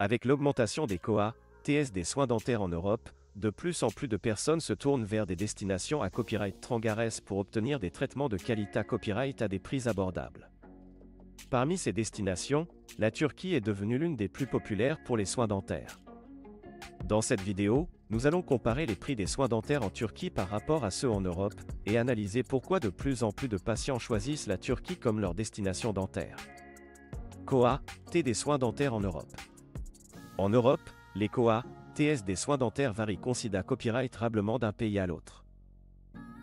Avec l'augmentation des COA, TS des soins dentaires en Europe, de plus en plus de personnes se tournent vers des destinations à copyright Trangares pour obtenir des traitements de qualité copyright à des prix abordables. Parmi ces destinations, la Turquie est devenue l'une des plus populaires pour les soins dentaires. Dans cette vidéo, nous allons comparer les prix des soins dentaires en Turquie par rapport à ceux en Europe, et analyser pourquoi de plus en plus de patients choisissent la Turquie comme leur destination dentaire. COA, T des soins dentaires en Europe. En Europe, les COA, TS des soins dentaires varient considérablement d'un pays à l'autre.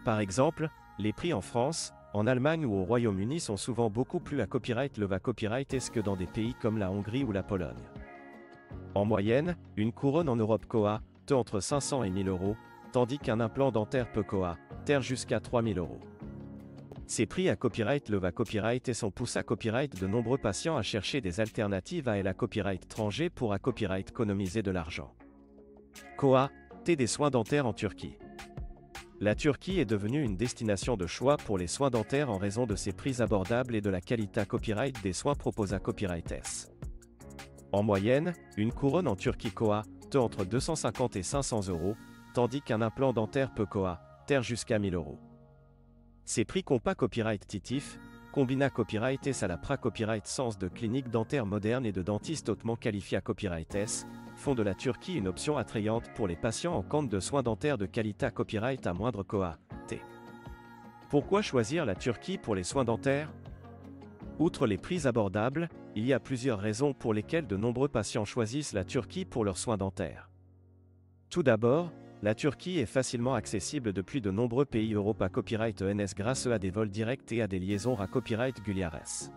Par exemple, les prix en France, en Allemagne ou au Royaume-Uni sont souvent beaucoup plus à copyright est-ce que dans des pays comme la Hongrie ou la Pologne. En moyenne, une couronne en Europe COA, T entre 500 et 1000 euros, tandis qu'un implant dentaire peut COA, TER jusqu'à 3000 euros. Ces prix à copyright et sont poussent à copyright de nombreux patients à chercher des alternatives à la copyright étranger pour à copyright économiser de l'argent. COA, T des soins dentaires en Turquie. La Turquie est devenue une destination de choix pour les soins dentaires en raison de ses prix abordables et de la qualité copyright des soins proposés à copyright S. En moyenne, une couronne en Turquie COA, T entre 250 et 500 euros, tandis qu'un implant dentaire peut COA, TER jusqu'à 1000 euros. Ces prix compas copyright titif, combina copyright S à la pra-copyright sens de cliniques dentaires modernes et de dentistes hautement qualifiés à copyright S, font de la Turquie une option attrayante pour les patients en quête de soins dentaires de qualité copyright à moindre COA, T. Pourquoi choisir la Turquie pour les soins dentaires? Outre les prix abordables, il y a plusieurs raisons pour lesquelles de nombreux patients choisissent la Turquie pour leurs soins dentaires. Tout d'abord, la Turquie est facilement accessible depuis de nombreux pays Europe à copyright ENS grâce à des vols directs et à des liaisons à copyright Gulyares.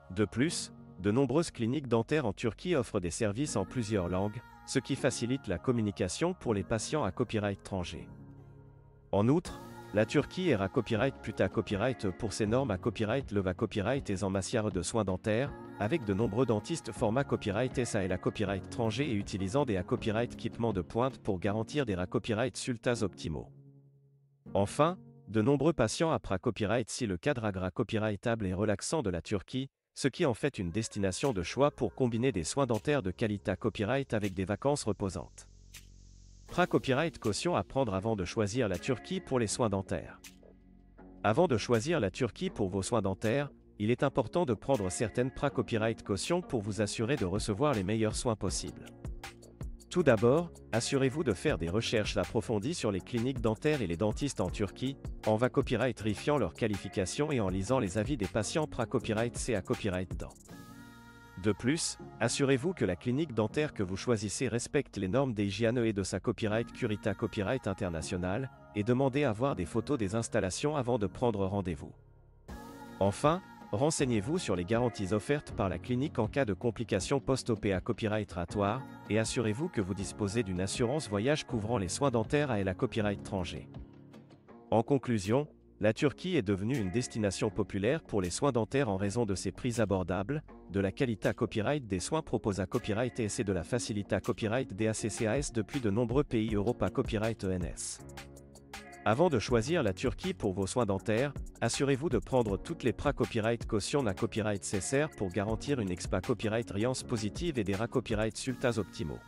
De plus, de nombreuses cliniques dentaires en Turquie offrent des services en plusieurs langues, ce qui facilite la communication pour les patients à copyright étranger. En outre, la Turquie est à copyright pour ses normes à copyright et en matière de soins dentaires, avec de nombreux dentistes format copyright SA et la copyright étranger et utilisant des copyright équipements de pointe pour garantir des copyright sultas optimaux. Enfin, de nombreux patients après copyright si le cadre copyrightable et relaxant de la Turquie, ce qui en fait une destination de choix pour combiner des soins dentaires de qualité copyright avec des vacances reposantes. Copyright caution à prendre avant de choisir la Turquie pour les soins dentaires. Avant de choisir la Turquie pour vos soins dentaires, il est important de prendre certaines copyright cautions pour vous assurer de recevoir les meilleurs soins possibles. Tout d'abord, assurez-vous de faire des recherches approfondies sur les cliniques dentaires et les dentistes en Turquie, en vérifiant leurs qualifications et en lisant les avis des patients copyright C à copyright dent. De plus, assurez-vous que la clinique dentaire que vous choisissez respecte les normes d'hygiène et de sa copyright Curita Copyright International, et demandez à voir des photos des installations avant de prendre rendez-vous. Enfin, renseignez-vous sur les garanties offertes par la clinique en cas de complications post-op à copyright ratoire, et assurez-vous que vous disposez d'une assurance voyage couvrant les soins dentaires à la copyright étranger. En conclusion, la Turquie est devenue une destination populaire pour les soins dentaires en raison de ses prix abordables, de la qualité copyright des soins proposés à copyright S et de la facilité à copyright des ACCAS depuis de nombreux pays Europe à copyright ENS. Avant de choisir la Turquie pour vos soins dentaires, assurez-vous de prendre toutes les copyright cautions à copyright nécessaires pour garantir une copyright riance positive et des copyright sultas optimaux.